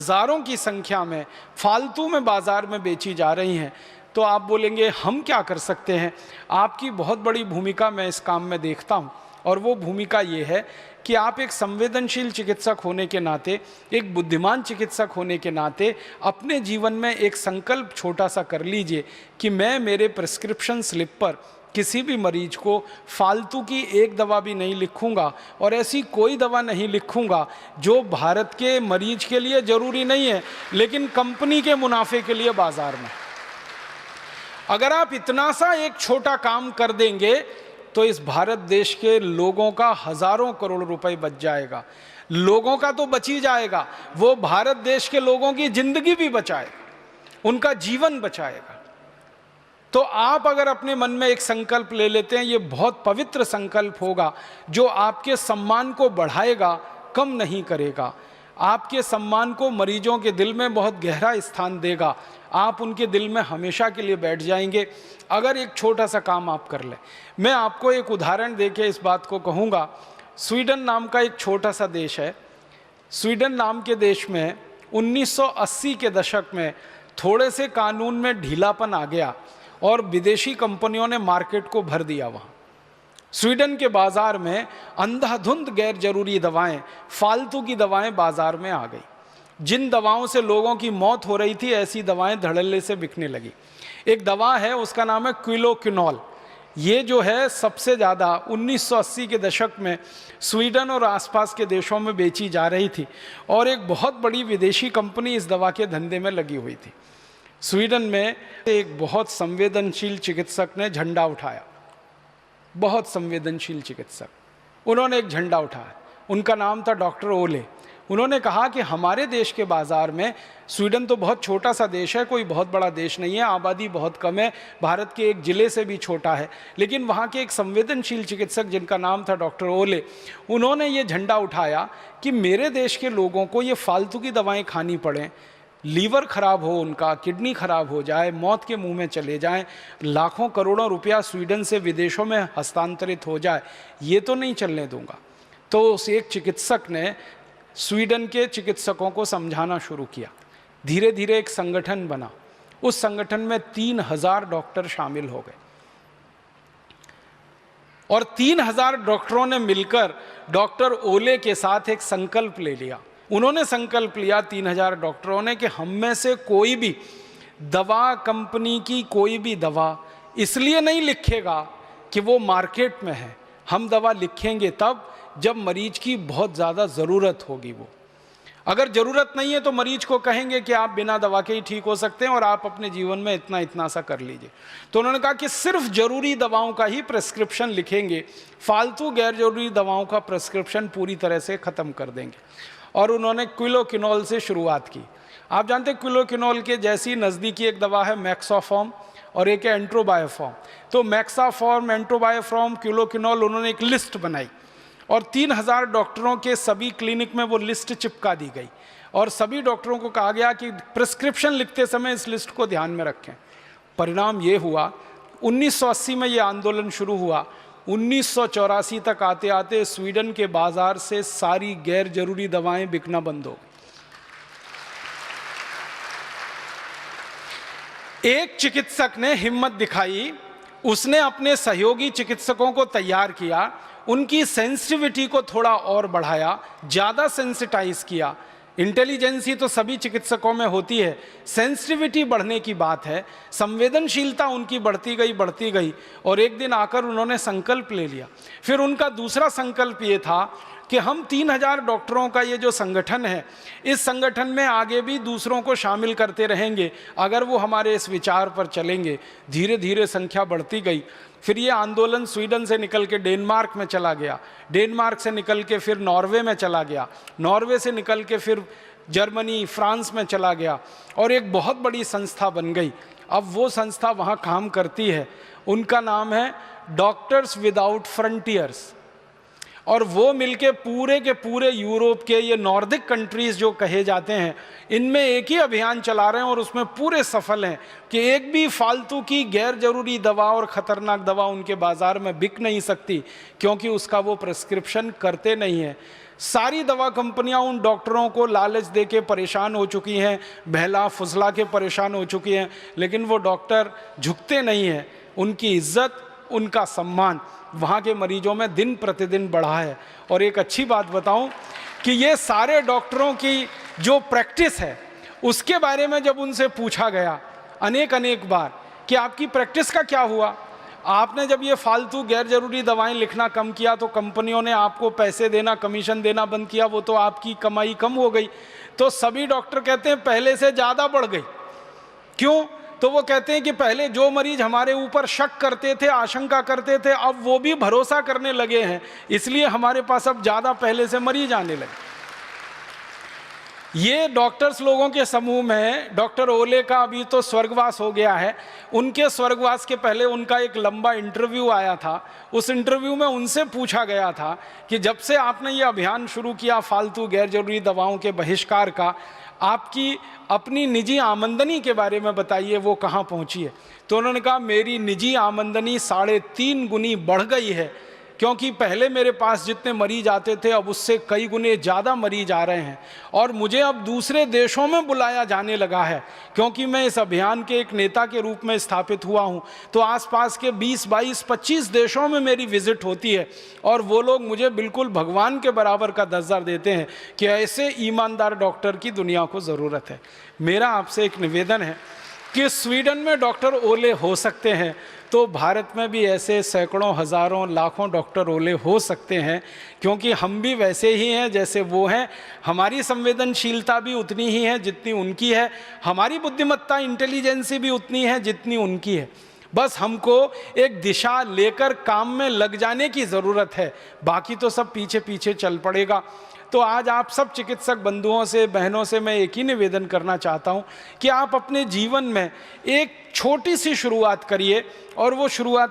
हजारों की संख्या में फालतू में बाजार में बेची जा रही हैं। तो आप बोलेंगे हम क्या कर सकते हैं। आपकी बहुत बड़ी भूमिका मैं इस काम में देखता हूं, और वो भूमिका ये है कि आप एक संवेदनशील चिकित्सक होने के नाते, एक बुद्धिमान चिकित्सक होने के नाते अपने जीवन में एक संकल्प छोटा सा कर लीजिए कि मैं मेरे प्रिस्क्रिप्शन स्लिप पर किसी भी मरीज को फालतू की एक दवा भी नहीं लिखूंगा, और ऐसी कोई दवा नहीं लिखूंगा जो भारत के मरीज के लिए जरूरी नहीं है लेकिन कंपनी के मुनाफे के लिए बाजार में। अगर आप इतना सा एक छोटा काम कर देंगे तो इस भारत देश के लोगों का हजारों करोड़ रुपए बच जाएगा। लोगों का तो बच ही जाएगा, वो भारत देश के लोगों की जिंदगी भी बचाएगा, उनका जीवन बचाएगा। तो आप अगर अपने मन में एक संकल्प ले लेते हैं, ये बहुत पवित्र संकल्प होगा जो आपके सम्मान को बढ़ाएगा, कम नहीं करेगा। आपके सम्मान को मरीजों के दिल में बहुत गहरा स्थान देगा। आप उनके दिल में हमेशा के लिए बैठ जाएंगे अगर एक छोटा सा काम आप कर लें। मैं आपको एक उदाहरण देके इस बात को कहूँगा। स्वीडन नाम का एक छोटा सा देश है। स्वीडन नाम के देश में 1980 के दशक में थोड़े से कानून में ढीलापन आ गया और विदेशी कंपनियों ने मार्केट को भर दिया। वहाँ स्वीडन के बाजार में अंधाधुंध गैर जरूरी दवाएं, फालतू की दवाएं बाजार में आ गई। जिन दवाओं से लोगों की मौत हो रही थी, ऐसी दवाएं धड़ल्ले से बिकने लगी। एक दवा है, उसका नाम है क्विलोक्विनोल। ये जो है सबसे ज़्यादा 1980 के दशक में स्वीडन और आसपास के देशों में बेची जा रही थी, और एक बहुत बड़ी विदेशी कंपनी इस दवा के धंधे में लगी हुई थी। स्वीडन में एक बहुत संवेदनशील चिकित्सक ने झंडा उठाया, बहुत संवेदनशील चिकित्सक। उन्होंने एक झंडा उठाया, उनका नाम था डॉक्टर ओले। उन्होंने कहा कि हमारे देश के बाज़ार में, स्वीडन तो बहुत छोटा सा देश है, कोई बहुत बड़ा देश नहीं है, आबादी बहुत कम है, भारत के एक ज़िले से भी छोटा है, लेकिन वहाँ के एक संवेदनशील चिकित्सक जिनका नाम था डॉक्टर ओले, उन्होंने ये झंडा उठाया कि मेरे देश के लोगों को ये फालतू की दवाएँ खानी पड़ें, लीवर खराब हो उनका, किडनी खराब हो जाए, मौत के मुंह में चले जाएं, लाखों करोड़ों रुपया स्वीडन से विदेशों में हस्तांतरित हो जाए, ये तो नहीं चलने दूंगा। तो उस एक चिकित्सक ने स्वीडन के चिकित्सकों को समझाना शुरू किया। धीरे धीरे एक संगठन बना। उस संगठन में 3000 डॉक्टर शामिल हो गए, और 3000 डॉक्टरों ने मिलकर डॉक्टर ओले के साथ एक संकल्प ले लिया। उन्होंने संकल्प लिया 3000 डॉक्टरों ने कि हम में से कोई भी दवा कंपनी की कोई भी दवा इसलिए नहीं लिखेगा कि वो मार्केट में है। हम दवा लिखेंगे तब जब मरीज की बहुत ज़्यादा ज़रूरत होगी। वो अगर ज़रूरत नहीं है तो मरीज को कहेंगे कि आप बिना दवा के ही ठीक हो सकते हैं और आप अपने जीवन में इतना इतना सा कर लीजिए। तो उन्होंने कहा कि सिर्फ ज़रूरी दवाओं का ही प्रिस्क्रिप्शन लिखेंगे, फालतू गैर जरूरी दवाओं का प्रिस्क्रिप्शन पूरी तरह से ख़त्म कर देंगे। और उन्होंने क्विलोक्विनोल से शुरुआत की। आप जानते हैं क्विलोक्विनोल के जैसी नज़दीकी एक दवा है मैक्सोफॉर्म, और एक है एंट्रोबायोफॉर्म। तो मैक्साफॉर्म, एंट्रोबायोफॉर्म, क्विलोक्विनोल, उन्होंने एक लिस्ट बनाई और 3000 डॉक्टरों के सभी क्लिनिक में वो लिस्ट चिपका दी गई, और सभी डॉक्टरों को कहा गया कि प्रिस्क्रिप्शन लिखते समय इस लिस्ट को ध्यान में रखें। परिणाम ये हुआ, 1980 में ये आंदोलन शुरू हुआ, 1984 तक आते आते स्वीडन के बाजार से सारी गैर जरूरी दवाएं बिकना बंद हो गई। एक चिकित्सक ने हिम्मत दिखाई, उसने अपने सहयोगी चिकित्सकों को तैयार किया, उनकी सेंसिटिविटी को थोड़ा और बढ़ाया, ज़्यादा सेंसिटाइज किया। इंटेलिजेंसी तो सभी चिकित्सकों में होती है, सेंसिटिविटी बढ़ने की बात है। संवेदनशीलता उनकी बढ़ती गई, और एक दिन आकर उन्होंने संकल्प ले लिया। फिर उनका दूसरा संकल्प ये था कि हम 3000 डॉक्टरों का ये जो संगठन है, इस संगठन में आगे भी दूसरों को शामिल करते रहेंगे अगर वो हमारे इस विचार पर चलेंगे। धीरे धीरे संख्या बढ़ती गई। फिर ये आंदोलन स्वीडन से निकल के डेनमार्क में चला गया, डेनमार्क से निकल के फिर नॉर्वे में चला गया, नॉर्वे से निकल के फिर जर्मनी, फ्रांस में चला गया, और एक बहुत बड़ी संस्था बन गई। अब वो संस्था वहाँ काम करती है, उनका नाम है डॉक्टर्स विदाउट फ्रंटियर्स। और वो मिलके पूरे के पूरे यूरोप के ये नॉर्डिक कंट्रीज़ जो कहे जाते हैं, इनमें एक ही अभियान चला रहे हैं और उसमें पूरे सफल हैं कि एक भी फालतू की गैर जरूरी दवा और ख़तरनाक दवा उनके बाज़ार में बिक नहीं सकती, क्योंकि उसका वो प्रिस्क्रिप्शन करते नहीं हैं। सारी दवा कंपनियां उन डॉक्टरों को लालच दे के परेशान हो चुकी हैं, बहला फुसला के परेशान हो चुकी हैं, लेकिन वो डॉक्टर झुकते नहीं हैं। उनकी इज्जत, उनका सम्मान वहाँ के मरीजों में दिन प्रतिदिन बढ़ा है। और एक अच्छी बात बताऊं कि ये सारे डॉक्टरों की जो प्रैक्टिस है, उसके बारे में जब उनसे पूछा गया अनेक बार कि आपकी प्रैक्टिस का क्या हुआ, आपने जब ये फालतू गैर जरूरी दवाएं लिखना कम किया तो कंपनियों ने आपको पैसे देना, कमीशन देना बंद किया, वो तो आपकी कमाई कम हो गई। तो सभी डॉक्टर कहते हैं पहले से ज़्यादा बढ़ गई। क्यों? तो वो कहते हैं कि पहले जो मरीज हमारे ऊपर शक करते थे, आशंका करते थे, अब वो भी भरोसा करने लगे हैं, इसलिए हमारे पास अब ज़्यादा पहले से मरीज आने लगे। ये डॉक्टर्स लोगों के समूह में डॉक्टर ओले का अभी तो स्वर्गवास हो गया है, उनके स्वर्गवास के पहले उनका एक लंबा इंटरव्यू आया था। उस इंटरव्यू में उनसे पूछा गया था कि जब से आपने ये अभियान शुरू किया फालतू गैर जरूरी दवाओं के बहिष्कार का, आपकी अपनी निजी आमदनी के बारे में बताइए, वो कहाँ पहुँची है। तो उन्होंने कहा मेरी निजी आमदनी 3.5 गुनी बढ़ गई है, क्योंकि पहले मेरे पास जितने मरीज आते थे अब उससे कई गुने ज़्यादा मरीज आ रहे हैं, और मुझे अब दूसरे देशों में बुलाया जाने लगा है, क्योंकि मैं इस अभियान के एक नेता के रूप में स्थापित हुआ हूं। तो आसपास के 20, 22, 25 देशों में मेरी विजिट होती है, और वो लोग मुझे बिल्कुल भगवान के बराबर का दर्जा देते हैं कि ऐसे ईमानदार डॉक्टर की दुनिया को ज़रूरत है। मेरा आपसे एक निवेदन है कि स्वीडन में डॉक्टर ओले हो सकते हैं, तो भारत में भी ऐसे सैकड़ों, हज़ारों, लाखों डॉक्टर ओले हो सकते हैं, क्योंकि हम भी वैसे ही हैं जैसे वो हैं। हमारी संवेदनशीलता भी उतनी ही है जितनी उनकी है, हमारी बुद्धिमत्ता, इंटेलिजेंसी भी उतनी है जितनी उनकी है। बस हमको एक दिशा लेकर काम में लग जाने की ज़रूरत है, बाकी तो सब पीछे पीछे चल पड़ेगा। तो आज आप सब चिकित्सक बंधुओं से, बहनों से मैं एक ही निवेदन करना चाहता हूं कि आप अपने जीवन में एक छोटी सी शुरुआत करिए, और वो शुरुआत